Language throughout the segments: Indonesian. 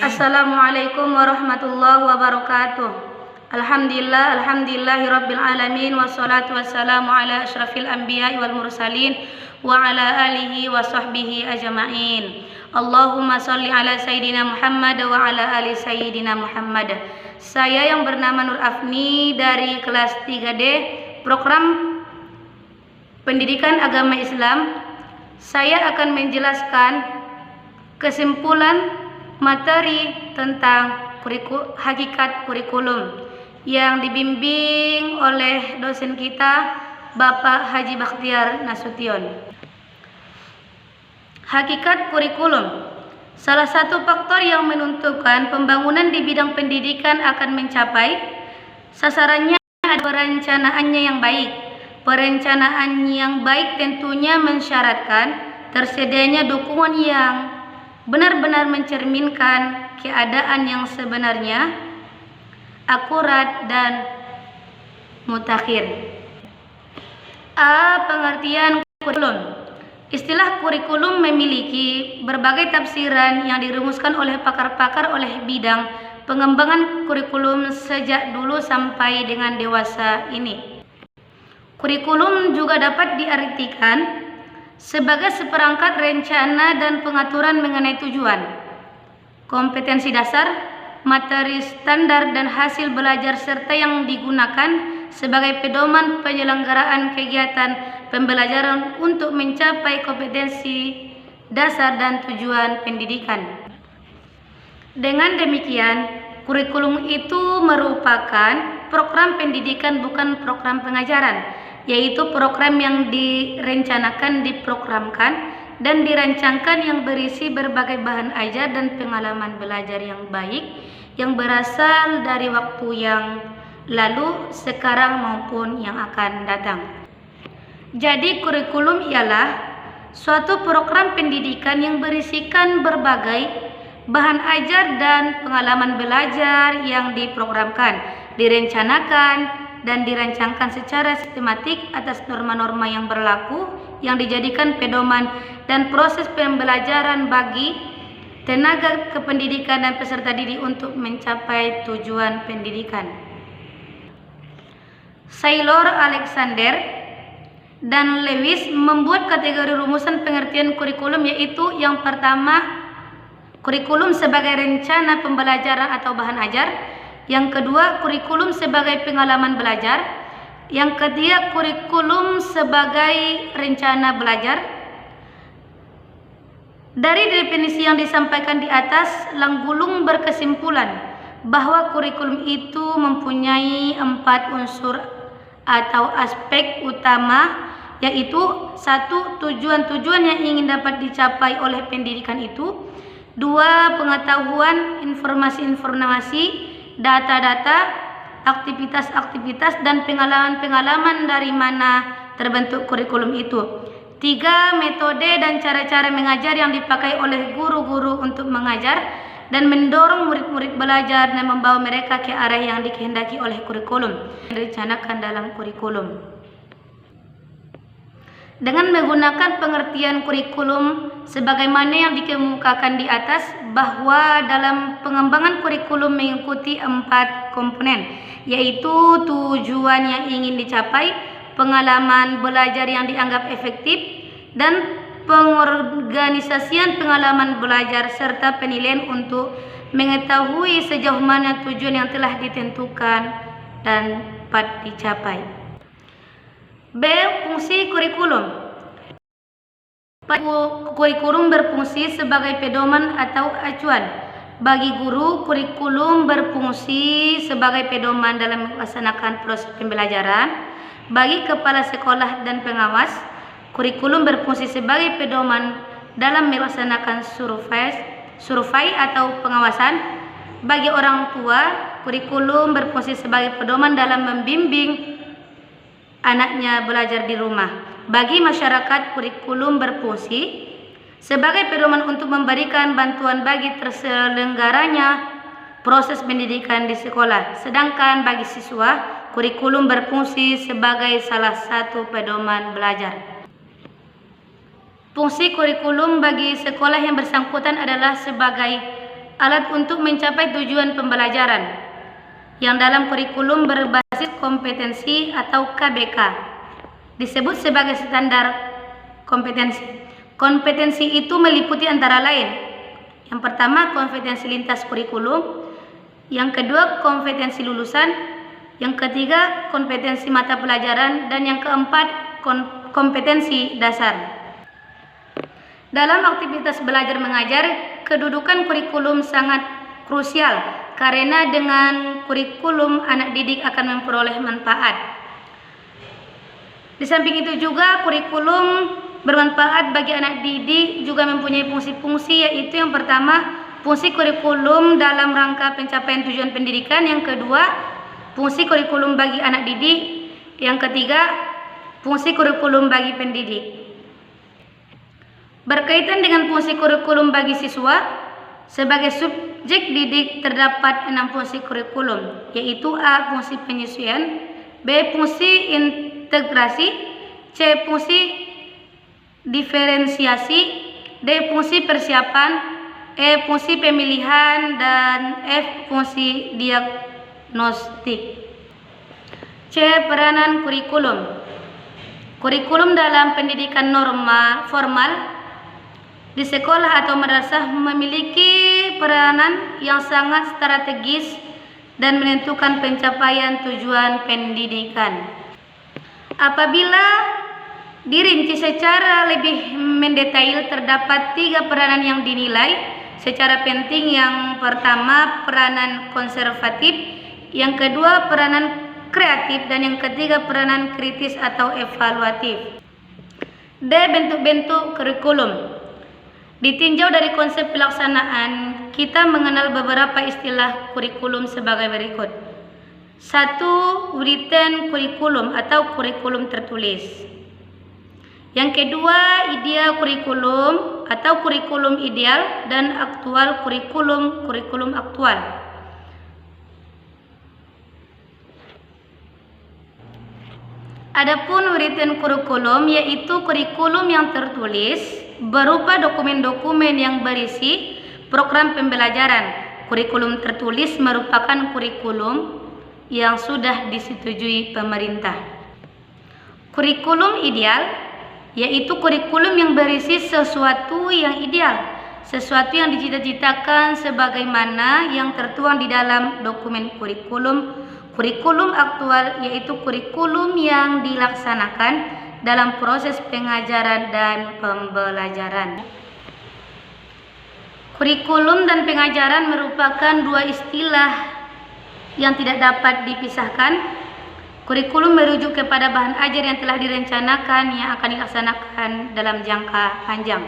Assalamualaikum warahmatullahi wabarakatuh. Alhamdulillahirabbil alamin wassalatu wassalamu ala asyrafil anbiya'i wal mursalin wa ala alihi wa sahbihi ajma'in. Allahumma shalli ala sayyidina Muhammad wa ala ali sayyidina Muhammad. Saya yang bernama Nur Afni dari kelas 3D program Pendidikan Agama Islam. Saya akan menjelaskan kesimpulan materi tentang hakikat kurikulum yang dibimbing oleh dosen kita Bapak Haji Bakhtiar Nasution. Hakikat kurikulum, salah satu faktor yang menentukan pembangunan di bidang pendidikan akan mencapai sasarannya adalah perencanaannya yang baik. Perencanaan yang baik tentunya mensyaratkan tersedianya dukungan yang benar-benar mencerminkan keadaan yang sebenarnya, akurat dan mutakhir. Pengertian kurikulum. Istilah kurikulum memiliki berbagai tafsiran yang dirumuskan oleh pakar-pakar oleh bidang pengembangan kurikulum sejak dulu sampai dengan dewasa ini. Kurikulum juga dapat diartikan sebagai seperangkat rencana dan pengaturan mengenai tujuan, kompetensi dasar, materi standar dan hasil belajar serta yang digunakan sebagai pedoman penyelenggaraan kegiatan pembelajaran untuk mencapai kompetensi dasar dan tujuan pendidikan. Dengan demikian, kurikulum itu merupakan program pendidikan bukan program pengajaran, yaitu program yang direncanakan, diprogramkan, dan dirancangkan yang berisi berbagai bahan ajar dan pengalaman belajar yang baik yang berasal dari waktu yang lalu, sekarang maupun yang akan datang. Jadi kurikulum ialah suatu program pendidikan yang berisikan berbagai bahan ajar dan pengalaman belajar yang diprogramkan, direncanakan, dan dirancangkan secara sistematik atas norma-norma yang berlaku yang dijadikan pedoman dan proses pembelajaran bagi tenaga kependidikan dan peserta didik untuk mencapai tujuan pendidikan. Saylor, Alexander, dan Lewis membuat kategori rumusan pengertian kurikulum, yaitu yang pertama, kurikulum sebagai rencana pembelajaran atau bahan ajar. Yang kedua, kurikulum sebagai pengalaman belajar. Yang ketiga, kurikulum sebagai rencana belajar. Dari definisi yang disampaikan di atas, Langgulung berkesimpulan bahwa kurikulum itu mempunyai 4 unsur atau aspek utama, yaitu 1. Tujuan-tujuan yang ingin dapat dicapai oleh pendidikan itu. 2. Pengetahuan, informasi-informasi, data-data, aktivitas-aktivitas, dan pengalaman-pengalaman dari mana terbentuk kurikulum itu. 3. Metode dan cara-cara mengajar yang dipakai oleh guru-guru untuk mengajar dan mendorong murid-murid belajar dan membawa mereka ke arah yang dikehendaki oleh kurikulum yang direncanakan dalam kurikulum. Dengan menggunakan pengertian kurikulum sebagaimana yang dikemukakan di atas, bahwa dalam pengembangan kurikulum mengikuti 4 komponen, yaitu tujuan yang ingin dicapai, pengalaman belajar yang dianggap efektif, dan pengorganisasian pengalaman belajar serta penilaian untuk mengetahui sejauh mana tujuan yang telah ditentukan dan dapat dicapai. B. Fungsi kurikulum. Kurikulum berfungsi sebagai pedoman atau acuan. Bagi guru, kurikulum berfungsi sebagai pedoman dalam melaksanakan proses pembelajaran. Bagi kepala sekolah dan pengawas, kurikulum berfungsi sebagai pedoman dalam melaksanakan survei atau pengawasan. Bagi orang tua, kurikulum berfungsi sebagai pedoman dalam membimbing anaknya belajar di rumah. Bagi masyarakat, kurikulum berfungsi sebagai pedoman untuk memberikan bantuan bagi terselenggaranya proses pendidikan di sekolah. Sedangkan bagi siswa, kurikulum berfungsi sebagai salah satu pedoman belajar. Fungsi kurikulum bagi sekolah yang bersangkutan adalah sebagai alat untuk mencapai tujuan pembelajaran yang dalam kurikulum berbasis kompetensi atau KBK disebut sebagai standar kompetensi. Kompetensi itu meliputi antara lain, yang pertama kompetensi lintas kurikulum, yang kedua kompetensi lulusan, yang ketiga kompetensi mata pelajaran, dan yang keempat kompetensi dasar. Dalam aktivitas belajar mengajar, kedudukan kurikulum sangat krusial karena dengan kurikulum anak didik akan memperoleh manfaat. Di samping itu juga kurikulum bermanfaat bagi anak didik juga mempunyai fungsi-fungsi, yaitu yang pertama fungsi kurikulum dalam rangka pencapaian tujuan pendidikan, yang kedua fungsi kurikulum bagi anak didik, yang ketiga fungsi kurikulum bagi pendidik. Berkaitan dengan fungsi kurikulum bagi siswa, sebagai subjek didik terdapat 6 fungsi kurikulum, yaitu A. Fungsi penyesuaian, B. Fungsi integrasi, C. Fungsi diferensiasi, D. Fungsi persiapan, E. Fungsi pemilihan, dan F. Fungsi diagnostik. C. Peranan kurikulum. Kurikulum dalam pendidikan formal di sekolah atau madrasah memiliki peranan yang sangat strategis dan menentukan pencapaian tujuan pendidikan. Apabila dirinci secara lebih mendetail, terdapat 3 peranan yang dinilai secara penting. Yang pertama peranan konservatif, yang kedua peranan kreatif, dan yang ketiga peranan kritis atau evaluatif. D. Bentuk-bentuk kurikulum. Ditinjau dari konsep pelaksanaan, kita mengenal beberapa istilah kurikulum sebagai berikut. 1. Written kurikulum atau kurikulum tertulis. Yang kedua, ideal kurikulum atau kurikulum ideal, dan aktual kurikulum aktual. Adapun written kurikulum yaitu kurikulum yang tertulis berupa dokumen-dokumen yang berisi program pembelajaran. Kurikulum tertulis merupakan kurikulum yang sudah disetujui pemerintah. Kurikulum ideal yaitu kurikulum yang berisi sesuatu yang ideal, sesuatu yang dicita-citakan sebagaimana yang tertuang di dalam dokumen kurikulum. Kurikulum aktual yaitu kurikulum yang dilaksanakan dalam proses pengajaran dan pembelajaran. Kurikulum dan pengajaran merupakan 2 istilah yang tidak dapat dipisahkan. Kurikulum merujuk kepada bahan ajar yang telah direncanakan yang akan dilaksanakan dalam jangka panjang.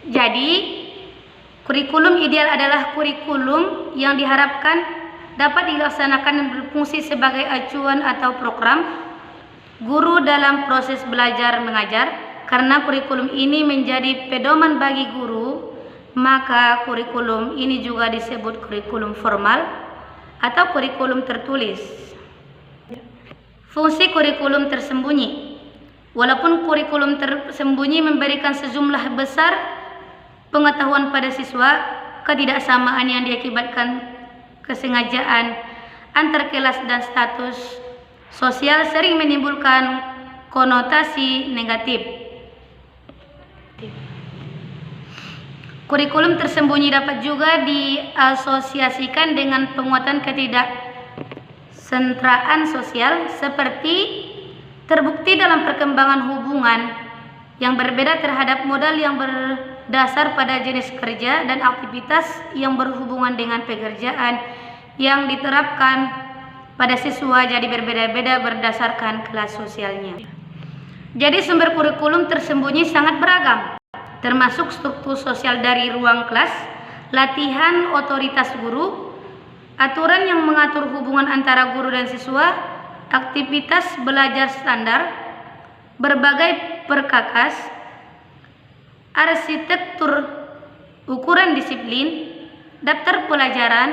Jadi, kurikulum ideal adalah kurikulum yang diharapkan dapat dilaksanakan dan berfungsi sebagai acuan atau program guru dalam proses belajar mengajar. Karena kurikulum ini menjadi pedoman bagi guru, maka kurikulum ini juga disebut kurikulum formal atau kurikulum tertulis. Fungsi kurikulum tersembunyi. Walaupun kurikulum tersembunyi memberikan sejumlah besar pengetahuan pada siswa, ketidaksamaan yang diakibatkan kesengajaan antar kelas dan status sosial sering menimbulkan konotasi negatif. Kurikulum tersembunyi dapat juga diasosiasikan dengan penguatan ketidaksentraan sosial, seperti terbukti dalam perkembangan hubungan yang berbeda terhadap modal yang berdasar pada jenis kerja dan aktivitas yang berhubungan dengan pekerjaan yang diterapkan pada siswa jadi berbeda-beda berdasarkan kelas sosialnya. Jadi sumber kurikulum tersembunyi sangat beragam, termasuk struktur sosial dari ruang kelas, latihan otoritas guru, aturan yang mengatur hubungan antara guru dan siswa, aktivitas belajar standar, berbagai perkakas, arsitektur ukuran disiplin, daftar pelajaran,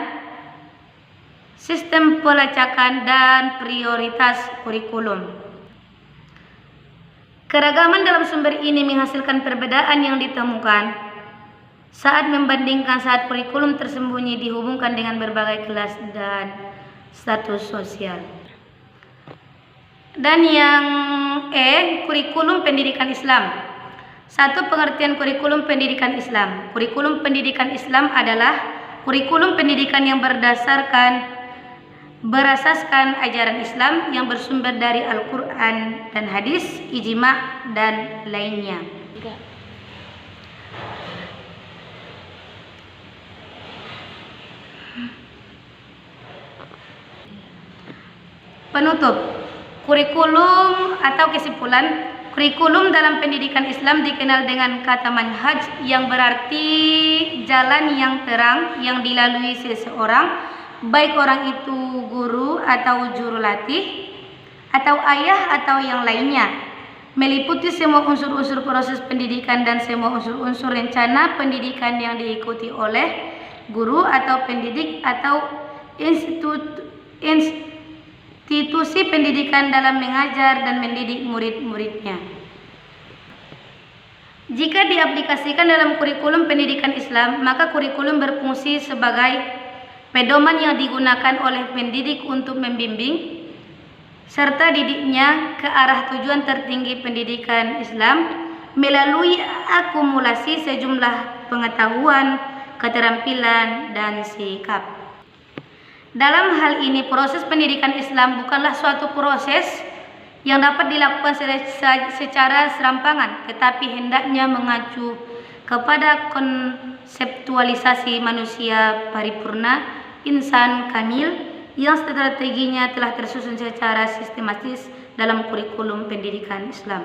sistem pelacakan, dan prioritas kurikulum. Keragaman dalam sumber ini menghasilkan perbedaan yang ditemukan saat membandingkan saat kurikulum tersembunyi dihubungkan dengan berbagai kelas dan status sosial. Dan yang kurikulum pendidikan Islam. Satu, pengertian kurikulum pendidikan Islam. Kurikulum pendidikan Islam adalah kurikulum pendidikan yang berasaskan ajaran Islam yang bersumber dari Al-Quran dan hadis, ijma' dan lainnya. Penutup, kurikulum atau kesimpulan, kurikulum dalam pendidikan Islam dikenal dengan kata manhaj yang berarti jalan yang terang yang dilalui seseorang, baik orang itu guru atau juru latih atau ayah atau yang lainnya, meliputi semua unsur-unsur proses pendidikan dan semua unsur-unsur rencana pendidikan yang diikuti oleh guru atau pendidik atau institusi pendidikan dalam mengajar dan mendidik murid-muridnya. Jika diaplikasikan dalam kurikulum pendidikan Islam, maka kurikulum berfungsi sebagai pedoman yang digunakan oleh pendidik untuk membimbing serta didiknya ke arah tujuan tertinggi pendidikan Islam melalui akumulasi sejumlah pengetahuan, keterampilan, dan sikap. Dalam hal ini, proses pendidikan Islam bukanlah suatu proses yang dapat dilakukan secara serampangan, tetapi hendaknya mengacu kepada konseptualisasi manusia paripurna, insan kamil, yang strateginya telah tersusun secara sistematis dalam kurikulum pendidikan Islam.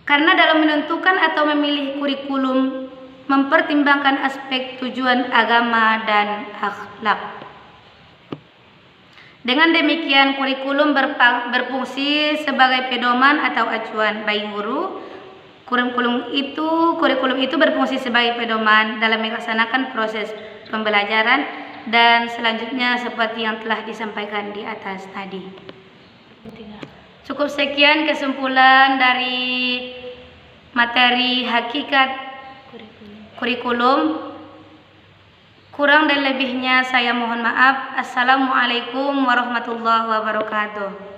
Karena dalam menentukan atau memilih kurikulum mempertimbangkan aspek tujuan agama dan akhlak. Dengan demikian, kurikulum berfungsi sebagai pedoman atau acuan bagi guru. Kurikulum itu berfungsi sebagai pedoman dalam melaksanakan proses pembelajaran dan selanjutnya seperti yang telah disampaikan di atas tadi. Cukup sekian kesimpulan dari materi hakikat kurikulum. Kurang dan lebihnya saya mohon maaf. Assalamualaikum warahmatullahi wabarakatuh.